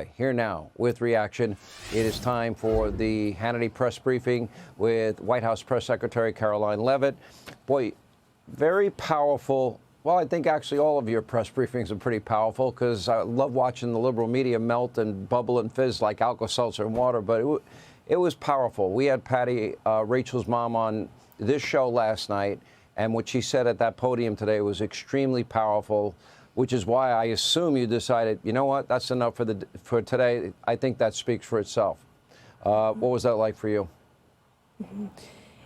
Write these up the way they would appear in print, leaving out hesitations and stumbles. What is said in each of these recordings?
Here now with reaction, it is time for the Hannity press briefing with White House Press Secretary Karoline Leavitt. Boy, very powerful. Well, I think actually all of your press briefings are pretty powerful because I love watching the liberal media melt and bubble and fizz like Alka-Seltzer and water, but it was powerful. We had Patty, Rachel's mom, on this show last night, and what she said at that podium today was extremely powerful, which is why I assume you decided, you know what, that's enough for today. I think that speaks for itself. What was that like for you?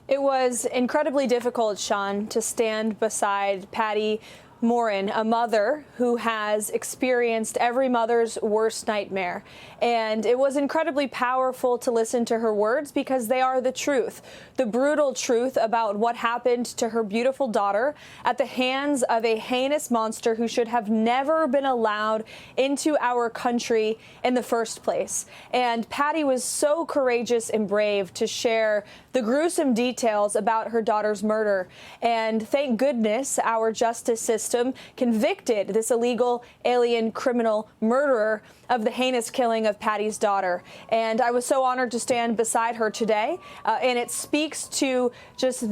It was incredibly difficult, Sean, to stand beside Patty Morin, a mother who has experienced every mother's worst nightmare. And it was incredibly powerful to listen to her words because they are the truth, the brutal truth about what happened to her beautiful daughter at the hands of a heinous monster who should have never been allowed into our country in the first place. And Patty was so courageous and brave to share the gruesome details about her daughter's murder. And thank goodness our justice system convicted this illegal alien criminal murderer of the heinous killing of Patty's daughter. And I was so honored to stand beside her today. And it speaks to just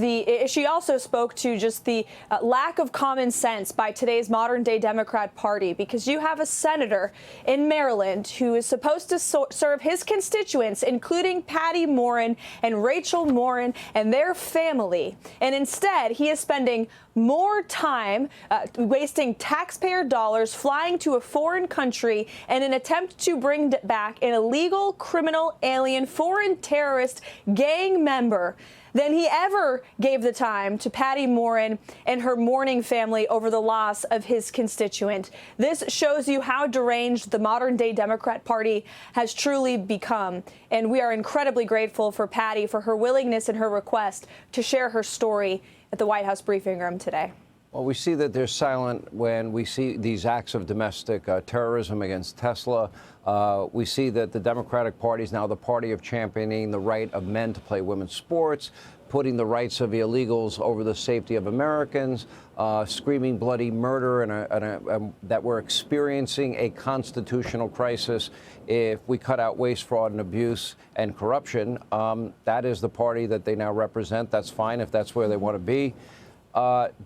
she also spoke to just the lack of common sense by today's modern day Democrat Party, because you have a senator in Maryland who is supposed to serve his constituents, including Patty Morin and Rachel Morin and their family. And instead, he is spending more time wasting taxpayer dollars flying to a foreign country in an attempt to bring back an illegal criminal alien foreign terrorist gang member than he ever gave the time to Patty Morin and her mourning family over the loss of his constituent. This shows you how deranged the modern-day Democrat Party has truly become. And we are incredibly grateful for Patty for her willingness and her request to share her story at the White House briefing room today. Well, we see that they're silent when we see these acts of domestic terrorism against Tesla. We see that the Democratic Party is now the party of championing the right of men to play women's sports, putting the rights of illegals over the safety of Americans, screaming bloody murder, and that we're experiencing a constitutional crisis if we cut out waste, fraud, and abuse and corruption. That is the party that they now represent. That's fine if that's where they want to be.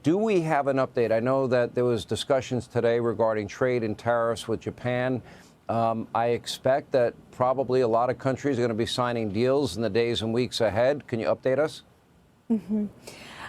Do we have an update? I know that there was discussions today regarding trade and tariffs with Japan. I expect that probably a lot of countries are going to be signing deals in the days and weeks ahead. Can you update us?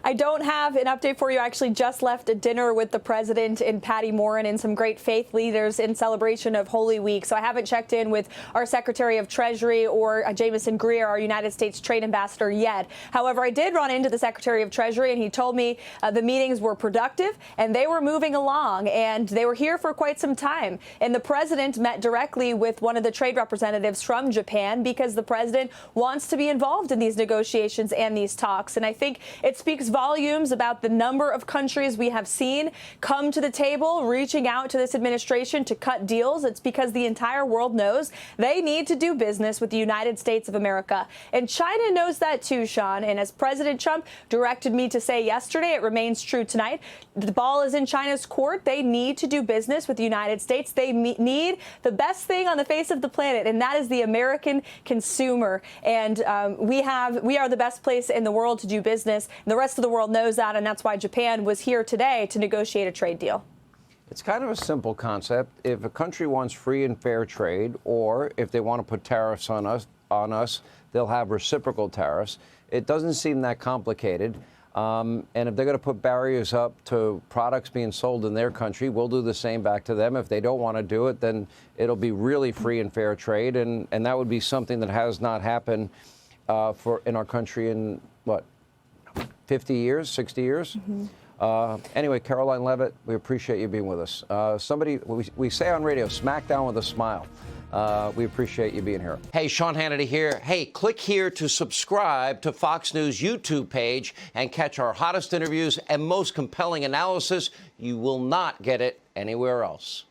I don't have an update for you. I actually just left a dinner with the president and Patty Morin and some great faith leaders in celebration of Holy Week. So I haven't checked in with our Secretary of Treasury or Jamison Greer, our United States Trade Ambassador, yet. However, I did run into the Secretary of Treasury, and he told me the meetings were productive and they were moving along, and they were here for quite some time. And the president met directly with one of the trade representatives from Japan because the president wants to be involved in these negotiations and these talks. And I think it speaks volumes about the number of countries we have seen come to the table, reaching out to this administration to cut deals. It's because the entire world knows they need to do business with the United States of America. And China knows that too, Sean. And as President Trump directed me to say yesterday, it remains true tonight. The ball is in China's court. They need to do business with the United States. They need the best thing on the face of the planet, and that is the American consumer. And we are the best place in the world to do business. And the rest of the world knows that, and that's why Japan was here today to negotiate a trade deal. It's kind of a simple concept. If a country wants free and fair trade, or if they want to put tariffs on us, they'll have reciprocal tariffs. It doesn't seem that complicated. And if they're going to put barriers up to products being sold in their country, we'll do the same back to them. If they don't want to do it, then it'll be really free and fair trade. And that would be something that has not happened in our country in, what, 50 years, 60 years? Anyway, Karoline Leavitt, we appreciate you being with us. We say on radio, smack down with a smile. We appreciate you being here. Hey, Sean Hannity here. Hey, click here to subscribe to Fox News YouTube page and catch our hottest interviews and most compelling analysis. You will not get it anywhere else.